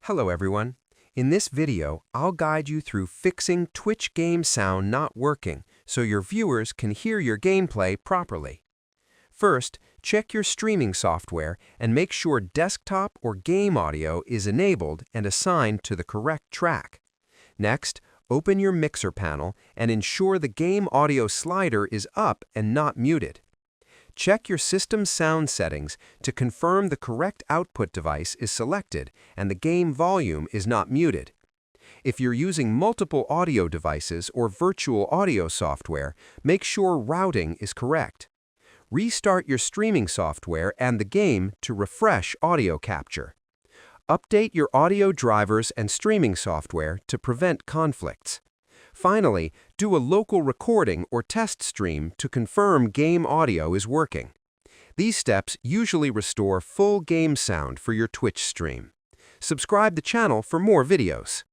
Hello everyone. In this video, I'll guide you through fixing Twitch game sound not working so your viewers can hear your gameplay properly. First, check your streaming software and make sure desktop or game audio is enabled and assigned to the correct track. Next, open your mixer panel and ensure the game audio slider is up and not muted. Check your system sound settings to confirm the correct output device is selected and the game volume is not muted. If you're using multiple audio devices or virtual audio software, make sure routing is correct. Restart your streaming software and the game to refresh audio capture. Update your audio drivers and streaming software to prevent conflicts. Finally, do a local recording or test stream to confirm game audio is working. These steps usually restore full game sound for your Twitch stream. Subscribe the channel for more videos.